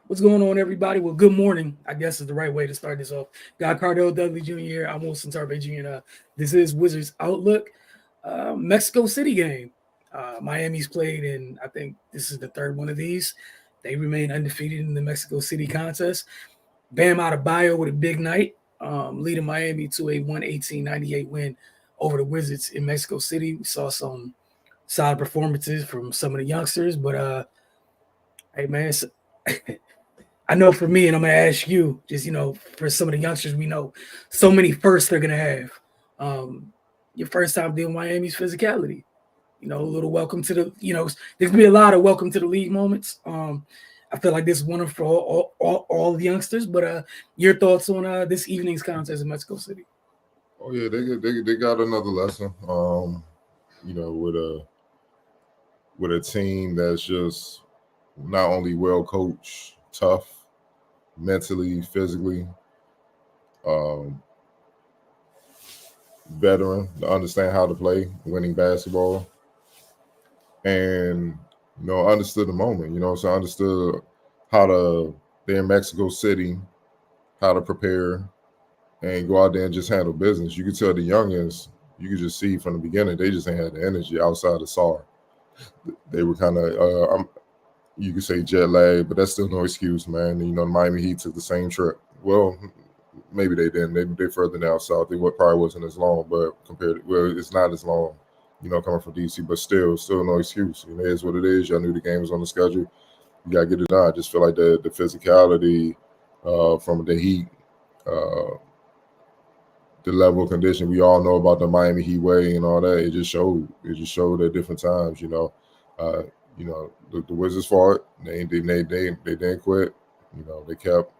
What's going on, everybody? Well, good morning. I guess is the right way to start this off. Got Cardell Dudley Jr. here. I'm Wilson Tarpe Jr. And, this is Wizards Outlook. Mexico City game. Miami's played, and I think this is the third one of these. They remain undefeated in the Mexico City contest. Bam Adebayo with a big night, leading Miami to a 118-98 win over the Wizards in Mexico City. We saw some solid performances from some of the youngsters, but hey man, I know for me, and I'm gonna ask you, just for some of the youngsters, we know so many firsts they're gonna have. Um, your first time dealing with Miami's physicality. A little welcome to the. There's gonna be a lot of welcome to the league moments. I feel like this is one for all the youngsters. But your thoughts on this evening's contest in Mexico City? Oh yeah, they got another lesson. With a team that's just not only well coached, tough, mentally, physically, um, veteran to understand how to play winning basketball, and understood the moment. So understood how to they're in Mexico City, how to prepare and go out there and just handle business. You could tell the youngins, you could just see from the beginning, they just ain't had the energy outside of SAR. They were kind of, you could say jet lag, but that's still no excuse, man. The Miami Heat took the same trip. Well, maybe they didn't. They further down south. It probably wasn't as long, but it's not as long, coming from DC, but still no excuse. It is what it is. Y'all knew the game was on the schedule. You gotta get it done. I just feel like the physicality from the Heat, the level of condition we all know about the Miami Heat way and all that. It just showed. It just showed at different times. The Wizards fought. They didn't quit. They kept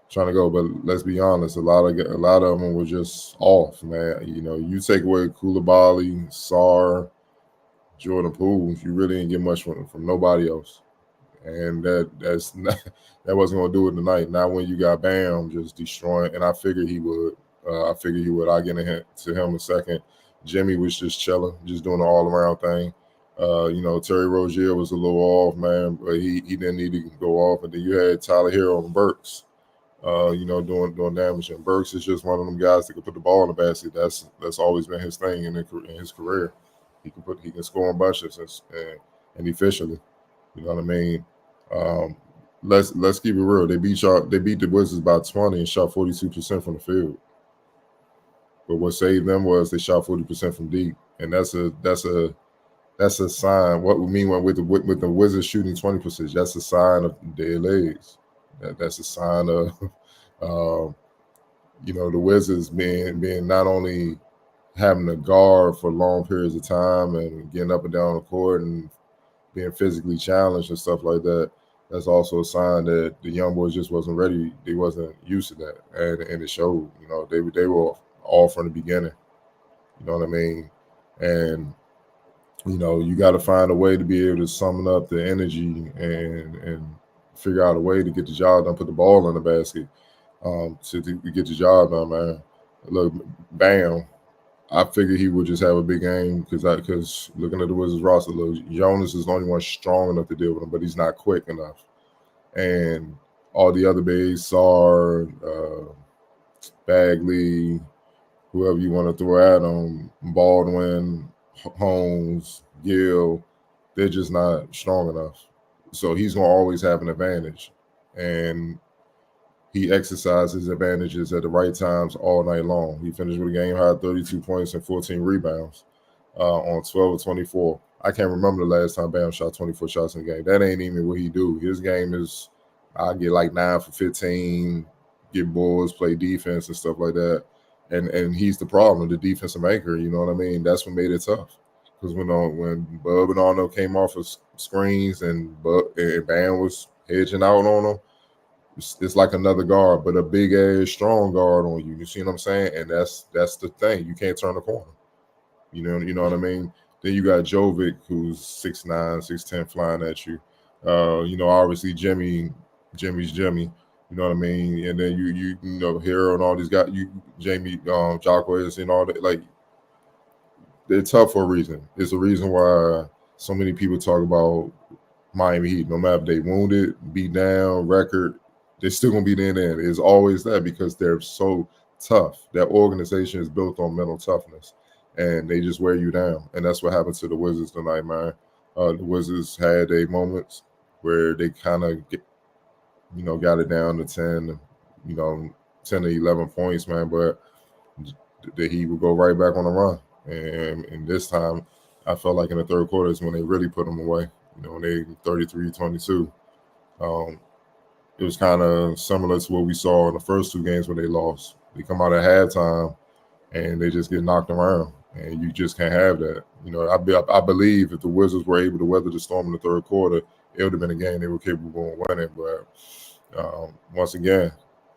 trying to go. But let's be honest, a lot of them were just off, man. You take away Koulibaly, Sarr, Jordan Poole, you really didn't get much from nobody else. And that's not, that wasn't gonna do it tonight. Not when you got Bam just destroying. And I figured he would. I'll get to him in a second. Jimmy was just chilling, just doing the all around thing. Terry Rozier was a little off, man, but he didn't need to go off. And then you had Tyler Hero and Burks, doing damage. And Burks is just one of them guys that can put the ball in the basket. That's always been his thing in his career. He can score in bunches and efficiently. You know what I mean? Let's keep it real. They beat the Wizards by 20 and shot 42% from the field. But what saved them was they shot 40% from deep, and that's a sign. What we mean with the Wizards shooting 20%, that's a sign of their legs. That's a sign of the Wizards being not only having to guard for long periods of time and getting up and down the court and being physically challenged and stuff like that. That's also a sign that the young boys just wasn't ready. They wasn't used to that, and it showed. They were all from the beginning. You know what I mean? And you got to find a way to be able to summon up the energy and figure out a way to get the job done, put the ball in the basket, to get the job done, man. Look, Bam. I figured he would just have a big game because looking at the Wizards roster, look, Jonas is the only one strong enough to deal with him, but he's not quick enough. And all the other bigs, Sarr, Bagley, whoever you want to throw at him, Baldwin, Holmes, Gill, they're just not strong enough. So he's going to always have an advantage. And he exercised his advantages at the right times all night long. He finished with a game high 32 points and 14 rebounds on 12 of 24. I can't remember the last time Bam shot 24 shots in a game. That ain't even what he do. His game is, I get like 9 for 15, get boards, play defense and stuff like that. And he's the problem, the defensive maker. You know what I mean? That's what made it tough. Because when Bub and Arno came off of screens and Bam was hedging out on them, it's like another guard, but a big ass strong guard on you. You see what I'm saying? And that's the thing. You can't turn the corner. You know what I mean? Then you got Jovic, who's 6'9", 6'10", flying at you. Obviously Jimmy's Jimmy. You know what I mean? And then you Hero and all these guys, Jamie, Jacquez and all that. Like, they're tough for a reason. It's a reason why so many people talk about Miami Heat. No matter if they wounded, beat down, record, they're still gonna be there. And it's always that because they're so tough. That organization is built on mental toughness, and they just wear you down. And that's what happened to the Wizards tonight, man. The Wizards had a moments where they kind of got it down to 10, 10 to 11 points, man. But the Heat would go right back on the run. And this time, I felt like in the third quarter is when they really put them away. When they 33-22. It was kind of similar to what we saw in the first two games when they lost. They come out at halftime and they just get knocked around, and you just can't have that. I believe if the Wizards were able to weather the storm in the third quarter, it would have been a game they were capable of winning. But once again,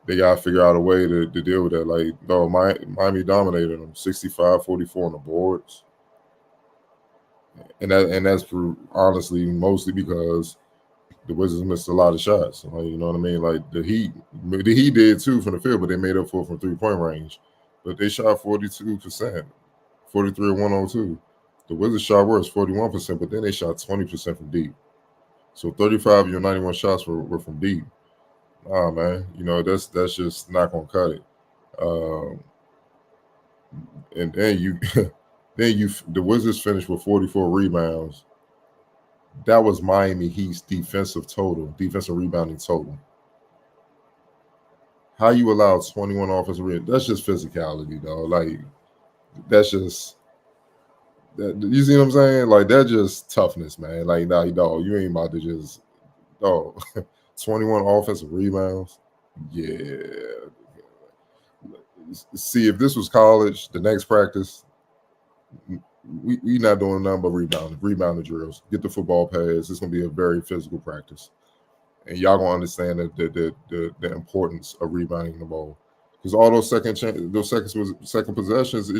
they got to figure out a way to deal with that. Like, no, Miami dominated them 65-44 on the boards. And that's honestly mostly because the Wizards missed a lot of shots. Like, you know what I mean? Like the Heat did too from the field, but they made up for it from 3-point range. But they shot 42%, 43 or 102. The Wizards shot worse, 41%, but then they shot 20% from deep. So 35 of your 91 shots were from deep. Nah, man, that's just not gonna cut it. And then the Wizards finished with 44 rebounds. That was Miami Heat's defensive rebounding total. How you allow 21 offensive rebounds? That's just physicality, though. Like, that's just that. You see what I'm saying? Like, that's just toughness, man. Like, nah, dog, you ain't about to just 21 offensive rebounds. Yeah. See, if this was college, the next practice, we not doing nothing but rebounding drills. Get the football pass. It's gonna be a very physical practice, and y'all gonna understand the importance of rebounding the ball, because all those second possessions,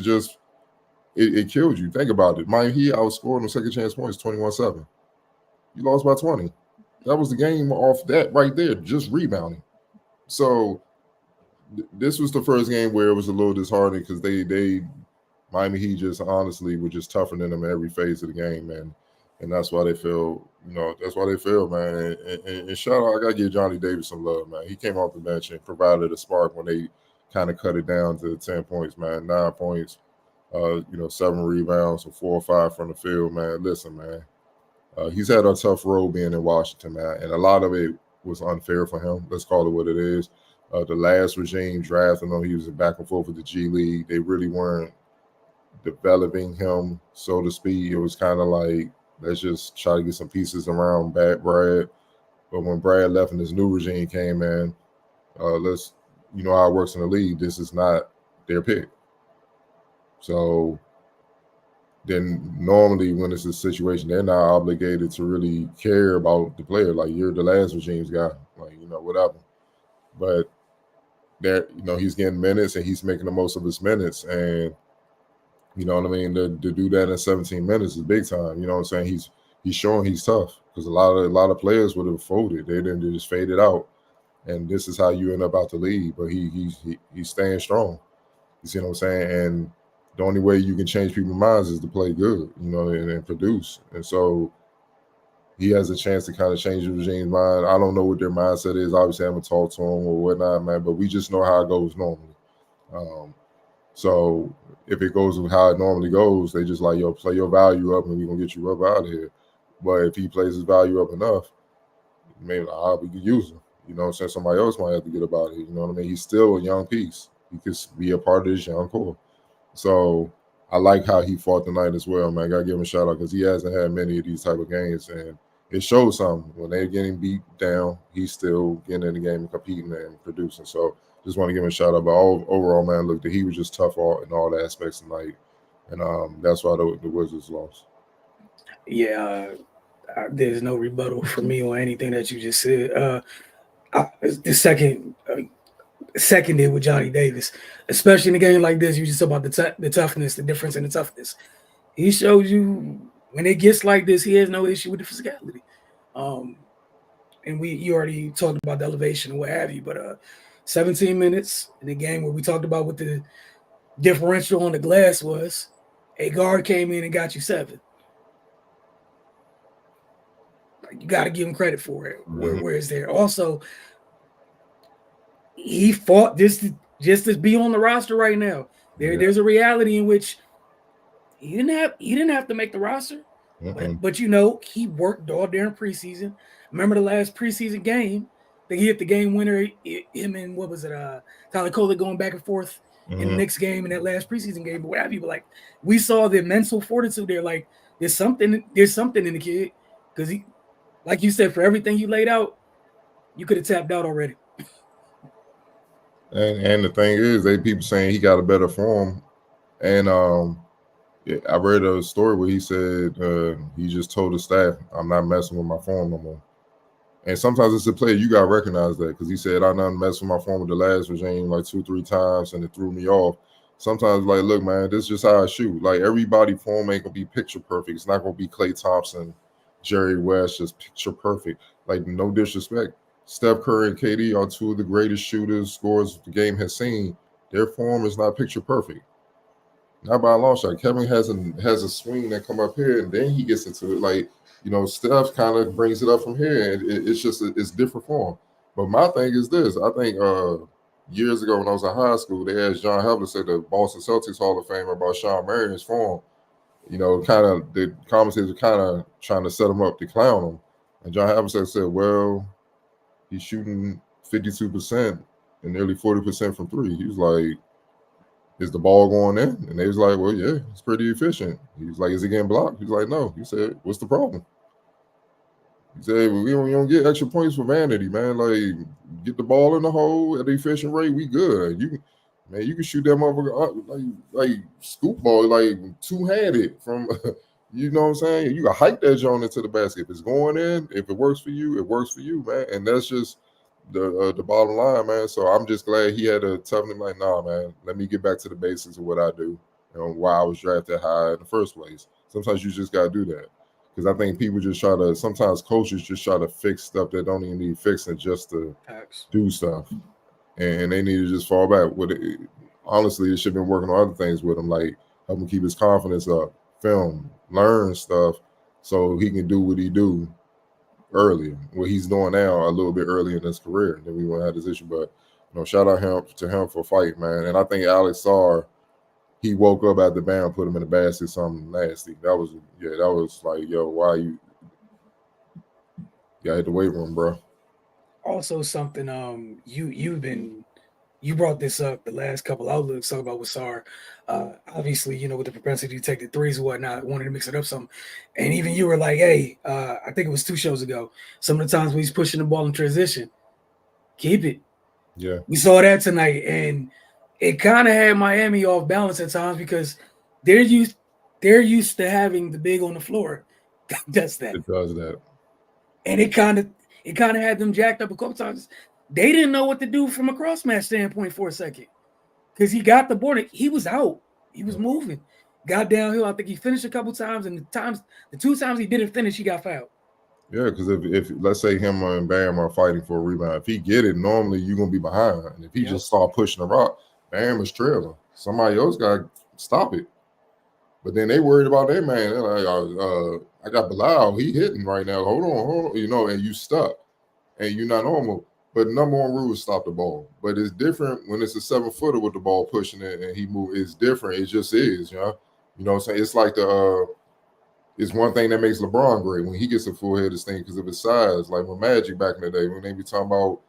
it killed you. Think about it. Miami Heat outscored on second chance points 21-7. You lost by 20. That was the game off that right there, just rebounding. So this was the first game where it was a little disheartening because Miami Heat just honestly were just tougher than them in every phase of the game, man. And that's why they feel, man. And shout out, I gotta give Johnny Davis some love, man. He came off the bench and provided a spark when they kind of cut it down to 10 points, man. 9 points, 7 rebounds, so 4 or 5 from the field, man. Listen, man. He's had a tough road being in Washington, man, and a lot of it was unfair for him. Let's call it what it is. The last regime drafted him. He was back and forth with the G League. They really weren't developing him, so to speak. It was kind of like, let's just try to get some pieces around Brad. But when Brad left and this new regime came in, how it works in the league. This is not their pick. So then normally when it's a situation, they're not obligated to really care about the player. Like, you're the last regime's guy, like, whatever. But he's getting minutes and he's making the most of his minutes. And you know what I mean? To do that in 17 minutes is big time. You know what I'm saying? He's showing he's tough, because a lot of players would have folded. They didn't just fade it out. And this is how you end up out the league. But he's staying strong. You see what I'm saying? And the only way you can change people's minds is to play good, and produce. And so he has a chance to kind of change the regime's mind. I don't know what their mindset is. Obviously, I haven't talked to him or whatnot, man, but we just know how it goes normally. So if it goes with how it normally goes, they just like, yo, play your value up and we're going to get you up out of here. But if he plays his value up enough, maybe we could use him. You know what I'm saying? Somebody else might have to get up out of here. You know what I mean? He's still a young piece. He could be a part of this young core. So I like how he fought tonight as well, man. I got to give him a shout out because he hasn't had many of these type of games. And it shows something. When they're getting beat down, he's still getting in the game and competing and producing. So just want to give him a shout out. But overall, man, look, he was just tough in all the aspects tonight. And that's why the Wizards lost. Yeah, there's no rebuttal for me on anything that you just said. Seconded with Johnny Davis, especially in a game like this. You just talk about the toughness, the difference in the toughness. He shows you when it gets like this, he has no issue with the physicality. And you already talked about the elevation and what have you, but 17 minutes in a game where we talked about what the differential on the glass was, a guard came in and got you 7. You got to give him credit for it. Mhm. Where is there? Also, he fought just to be on the roster right now. There's a reality in which he didn't have to make the roster, but he worked all during preseason. Remember the last preseason game? They hit the game winner. Him and what was it? Tyler Coley going back and forth in the next game in that last preseason game. But what have you? But like we saw the mental fortitude there. Like there's something in the kid because he, like you said, for everything you laid out, you could have tapped out already. And the thing is, people saying he got a better form, and I read a story where he said he just told the staff, "I'm not messing with my form no more." And sometimes it's a player you gotta recognize that because he said, "I done messed with my form with the last regime like 2-3 times, and it threw me off." Sometimes, like, look, man, this is just how I shoot. Like everybody form ain't gonna be picture perfect. It's not gonna be Klay Thompson, Jerry West, just picture perfect. Like no disrespect. Steph Curry and KD are two of the greatest shooters, scorers the game has seen. Their form is not picture perfect. Not by a long shot. Kevin has a swing that come up here, and then he gets into it. Like, Steph kind of brings it up from here, and it's just it's different form. But my thing is this: I think years ago when I was in high school, they asked John Havlicek, the Boston Celtics Hall of Famer, about Shawn Marion's form. Kind of the commentators were kind of trying to set him up to clown him, and John Havlicek said, "Well, he's shooting 52% and nearly 40% from three." He was like, "Is the ball going in?" And they was like, "Well, yeah, it's pretty efficient." He's like, "Is it getting blocked?" He's like, "No." He said, "What's the problem?" He said, "Well, we don't get extra points for vanity, man. Like, get the ball in the hole at an efficient rate, we good. You can shoot that motherfucker like scoop ball, like two-handed from you know what I'm saying? You can hike that joint into the basket. If it's going in, if it works for you, it works for you, man." And that's just the bottom line, man. So I'm just glad he had a toughness like, "Nah, man, let me get back to the basics of what I do and why I was drafted high in the first place." Sometimes you just gotta do that. Because I think people just sometimes coaches just try to fix stuff that don't even need fixing just to do stuff. And they need to just fall back. Honestly, it should have been working on other things with him, like help him keep his confidence up, film, learn stuff so he can do what he do earlier, what he's doing now a little bit early in his career. Then we won't have this issue. But shout out to him for fight, man. And I think Alex Sarr, he woke up at the band, put him in the basket, something nasty. That was like, yo, why you hit the weight room, bro? Also, something you brought this up the last couple outlooks talk about with Sarr. Obviously, with the propensity to take the threes and whatnot, wanted to mix it up some. And even you were like, hey, I think it was 2 shows ago, some of the times when he's pushing the ball in transition, keep it. Yeah. We saw that tonight, and it kind of had Miami off balance at times because they're used to having the big on the floor. Does that. It does that. And it kind of had them jacked up a couple times. They didn't know what to do from a cross match standpoint for a second because he got the board. He was out. He was moving. Got downhill. I think he finished a couple times, and the 2 times he didn't finish, he got fouled. Yeah, because if let's say him and Bam are fighting for a rebound, if he get it, normally you're gonna be behind. And if he just start pushing the rock, Bam is trailing. Somebody else got to stop it. But then they worried about their man. They're like, I got Bilal. He hitting right now. Hold on. And you stuck. And you're not normal. But number one rule is stop the ball. But it's different when it's a 7-footer with the ball pushing it and he move. It's different. It just is, You know what I'm saying? It's like it's one thing that makes LeBron great when he gets a full-headed thing because of his size. Like with Magic back in the day, when they be talking about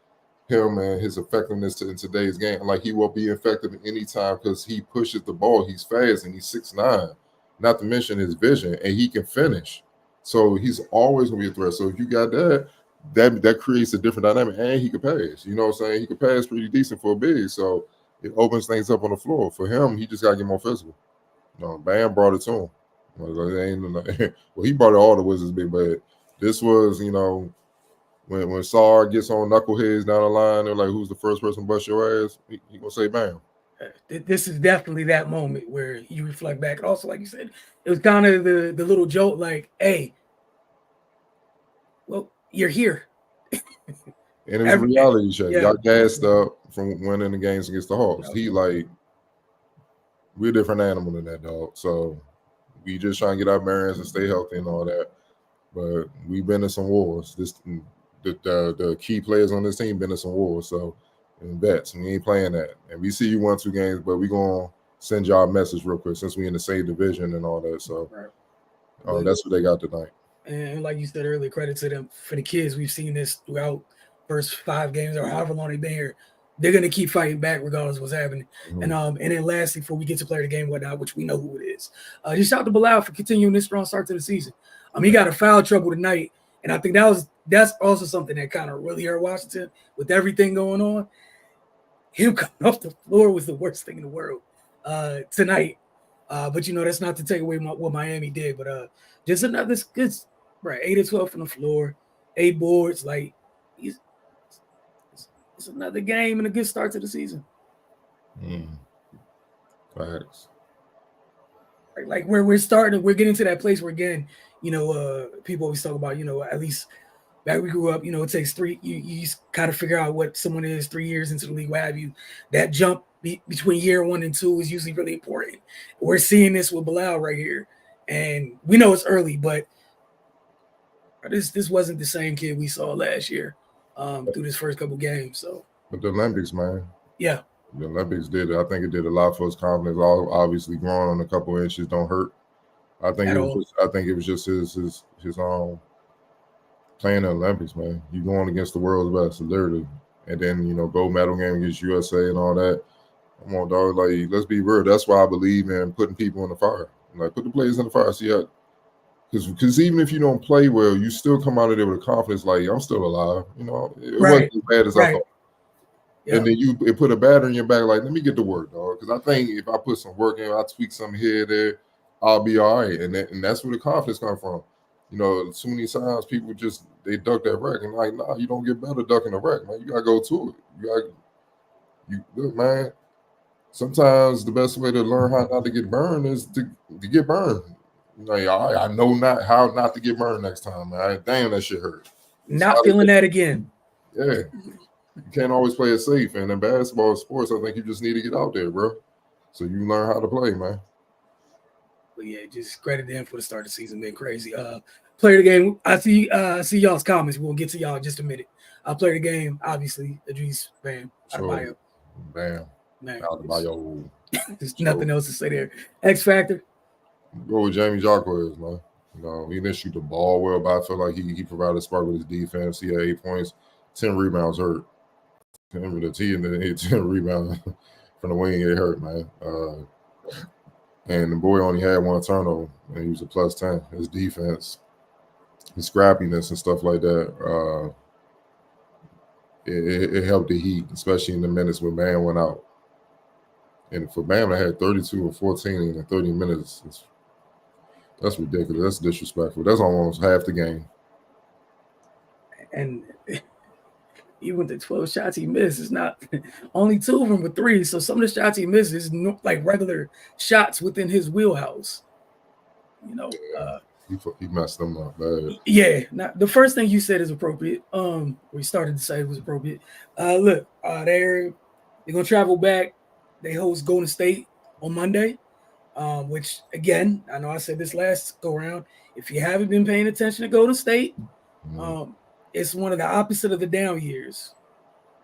him and his effectiveness in today's game, like he will be effective at any time because he pushes the ball. He's fast and he's 6'9". Not to mention his vision, and he can finish. So he's always gonna be a threat. So if you got that creates a different dynamic, and he can pass. You know what I'm saying? He can pass pretty decent for a big. So it opens things up on the floor. For him, he just gotta get more physical. Bam brought it to him. Well, he brought it all the Wizards big, but this was, when Sarr gets on knuckleheads down the line, they're like, who's the first person to bust your ass? He gonna say Bam. This is definitely that moment where you reflect back. And also, like you said, it was kind of the little joke, like, hey, well, you're here. And it was a reality check. Yeah. Y'all gassed up from winning the games against the Hawks. He like, we're a different animal than that, dog. So we just trying to get our bearings and stay healthy and all that. but we've been in some wars. The key players on this team been in some wars. So in bets, we ain't playing that. And we see you 1-2 games, but we gonna send y'all a message real quick since we in the same division and all that. So that's what they got tonight. And like you said earlier, credit to them for the kids. We've seen this throughout first 5 games or however long they've been here. They're gonna keep fighting back regardless of what's happening. And then lastly, before we get to play the game, whatnot, which we know who it is. Just shout out to Bilal for continuing this strong start to the season. He got a foul trouble tonight, and I think that's also something that kind of really hurt Washington with everything going on. Him coming off the floor was the worst thing in the world tonight. But that's not to take away what Miami did. But just another good, right? 8 of 12 from the floor, 8 boards. Like it's another game and a good start to the season. Facts. Like where we're getting to that place where again, people always talk about, at least back we grew up, it takes 3. You kind of figure out what someone is 3 years into the league, what have you. That jump between year 1 and 2 is usually really important. We're seeing this with Bilal right here, and we know it's early, but this wasn't the same kid we saw last year through this first couple games. So, but the Olympics, man, yeah, the Olympics I think it did a lot for his confidence. Obviously, growing on a couple of inches don't hurt. I think it was just his playing the Olympics, man. You going against the world's best, literally, and then gold medal game against USA and all that. Come on, dog. Like, let's be real. That's why I believe in putting people in the fire. Like, put the players in the fire. See how, because even if you don't play well, you still come out of there with confidence. Like, I'm still alive. It wasn't as bad as I thought. Yeah. And then it put a batter in your back. Like, let me get to work, dog. Because I think if I put some work in, I tweak some here, there, I'll be all right. And that's where the confidence comes from. Too many times people they duck that wreck, and like, nah, you don't get better ducking the wreck, man. You gotta go to it. You look, man. Sometimes the best way to learn how not to get burned is to get burned. I know how not to get burned next time, man. Damn, that shit hurt. Not feeling that again. Yeah. You can't always play it safe. And in basketball sports, I think you just need to get out there, bro. So you learn how to play, man. But yeah, just credit them for the start of the season. Been crazy. Player of the game. I see y'all's comments. We'll get to y'all in just a minute. Player of the game, obviously, Idris Bam. Sure. Bam. Adebayo. There's nothing else to say there. X Factor. Go with Jamie Jacquez, man. He didn't shoot the ball well, but I feel like he provided a spark with his defense. He had 8 points, 10 rebounds hurt. 10 rebounds from the wing, it hurt, man. And the boy only had 1 turnover, and he was a plus 10. His defense, his scrappiness and stuff like that, it helped the Heat, especially in the minutes when Bam went out. And for Bam to have 32 or 14 in 30 minutes, that's ridiculous. That's disrespectful. That's almost half the game. And even the 12 shots he missed, it's not only 2 of them were 3. So some of the shots he missed is like regular shots within his wheelhouse. He messed them up bad. Yeah. Now, the first thing you said is appropriate. We started to say it was appropriate. Look, they're gonna travel back. They host Golden State on Monday, which, again, I know I said this last go-around. If you haven't been paying attention to Golden State, it's one of the opposite of the down years.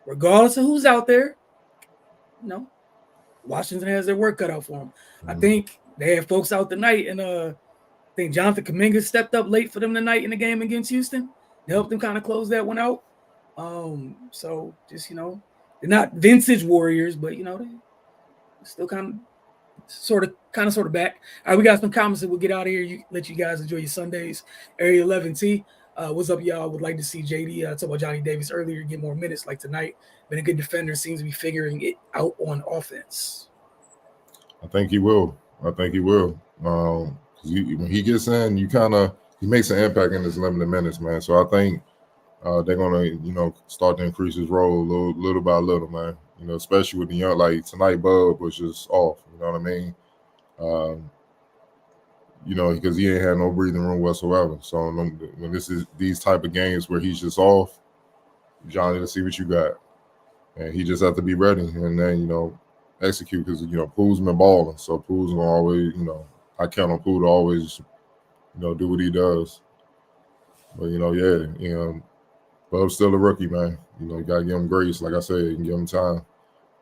Regardless of who's out there, Washington has their work cut out for them. I think they had folks out tonight, and I think Jonathan Kuminga stepped up late for them tonight in the game against Houston to help them kind of close that one out. So just, they're not vintage Warriors, but, they're still kind of back. All right, we got some comments that we'll get out of here. Let you guys enjoy your Sundays. Area 11T. What's up, y'all? Would like to see JD talk about Johnny Davis earlier, get more minutes like tonight. Been a good defender, seems to be figuring it out on offense. I think he will. When he gets in, he makes an impact in his limited minutes, man. So I think they're gonna, start to increase his role little by little, man. Especially with the young, like tonight, Bub was just off. You know what I mean? Because he ain't had no breathing room whatsoever. So when this is these type of games where he's just off, Johnny, let's see what you got, and he just have to be ready and then execute because Poole's been balling. So Poole's gonna always, I count on Poole to always, do what he does. But Bub's still a rookie, man. You gotta give him grace. Like I said, you can give him time.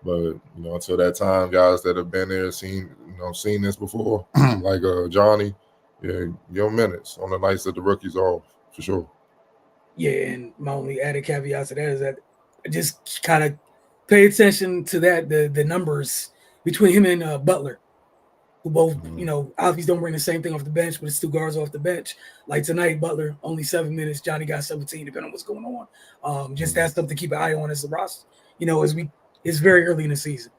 But until that time, guys that have been there, seen this before, like Johnny, yeah, give him minutes on the nights that the rookies are off, for sure. Yeah, and my only added caveat to that is that just kind of pay attention to that the numbers between him and Butler, who both obviously don't bring the same thing off the bench, but it's two guards off the bench. Like tonight, Butler only 7 minutes, Johnny got 17, depending on what's going on. Just that's something to keep an eye on as the roster. It's very early in the season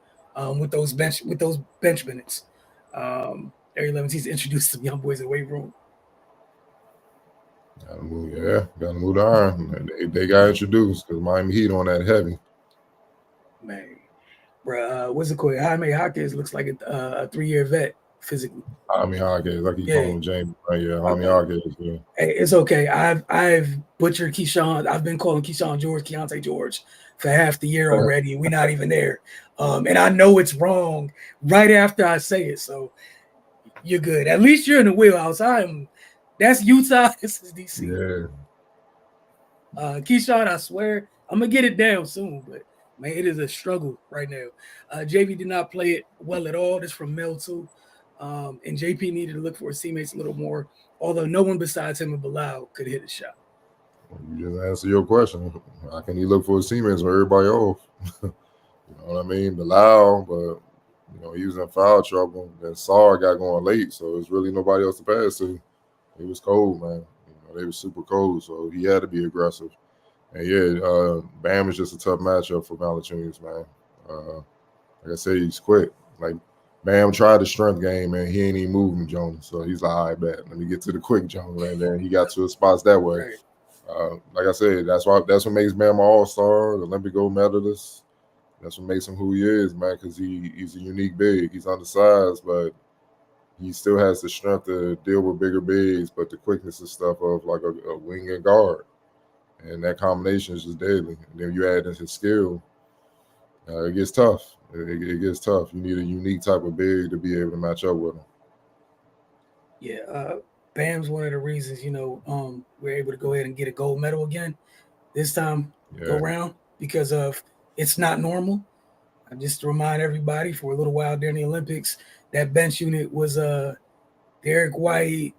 with those bench minutes. Every 11 teams introduced some young boys in the weight room. Gotta move the iron. They got introduced because Miami Heat on that heavy. Man, bro, what's it called? Jaime Jaquez looks like a 3-year vet physically. Jaime Jaquez, I keep calling him James. Yeah, Jaime Jaquez. Yeah. Hey, it's okay. I've butchered Keyshawn. I've been calling Keyshawn George, Keontae George for half the year already. We're not even there. And I know it's wrong right after I say it. So you're good. At least you're in the wheelhouse. That's Utah. This is DC. Yeah. Keyshawn, I swear, I'm gonna get it down soon, but man, it is a struggle right now. JV did not play it well at all. This from Mel too. And JP needed to look for his teammates a little more, although no one besides him and Bilal could hit a shot. You just answer your question. How can he look for his teammates when everybody off? You know what I mean? Bilal, but he was in foul trouble. Then Sarr got going late, so there's really nobody else to pass to. It was cold, man. They were super cold, so he had to be aggressive. And Bam is just a tough matchup for Valanciunas, man. Like I said, he's quick. Like Bam tried the strength game, man. He ain't even moving Jonas, so he's like, all right, bet. Let me get to the quick Jonas, and then he got to his spots that way. Like I said, that's what makes Bam an all-star, Olympic gold medalist. That's what makes him who he is, man. Because he's a unique big. He's undersized, but he still has the strength to deal with bigger bigs, but the quickness and stuff of like a wing and guard. And that combination is just deadly. And then you add in his skill, it gets tough. It gets tough. You need a unique type of big to be able to match up with him. Yeah, Bam's one of the reasons, we're able to go ahead and get a gold medal again this time go around because of it's not normal. Just to remind everybody, for a little while during the Olympics, that bench unit was Derek White,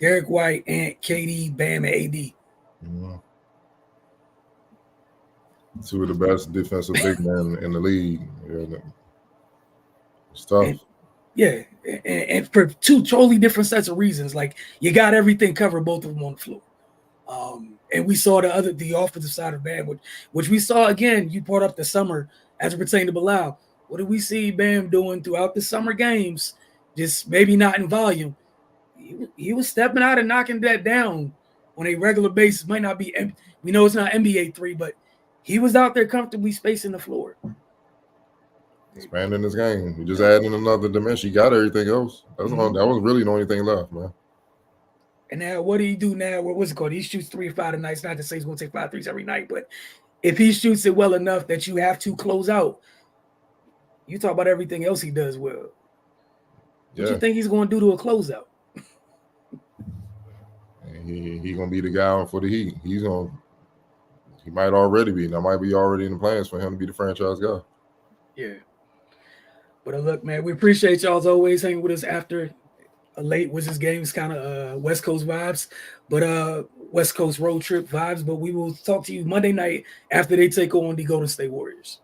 Ant, KD, Bam, and AD. Mm-hmm. Two of the best defensive big men in the league. It's tough. And for two totally different sets of reasons. Like you got everything covered, both of them on the floor. And we saw the offensive side of Bam, which we saw again. You brought up the summer as it pertained to Bilal. What did we see Bam doing throughout the summer games? Just maybe not in volume. He was stepping out and knocking that down on a regular basis. Might not be. We know it's not NBA 3, but he was out there comfortably spacing the floor. Expanding his game. He just adding another dimension. He got everything else. That was really the only thing left, man. And now what do you do now? What's it called? He shoots 3 or 5 a night. It's not to say he's going to take 5 threes every night, but if he shoots it well enough that you have to close out, you talk about everything else he does well. What do you think he's going to do to a closeout? He going to be the guy for the Heat. He might already be. That might be already in the plans for him to be the franchise guy. Yeah. But look, man, we appreciate y'all as always hanging with us after a late Wizards game. It's kind of West Coast vibes, but West Coast road trip vibes. But we will talk to you Monday night after they take on the Golden State Warriors.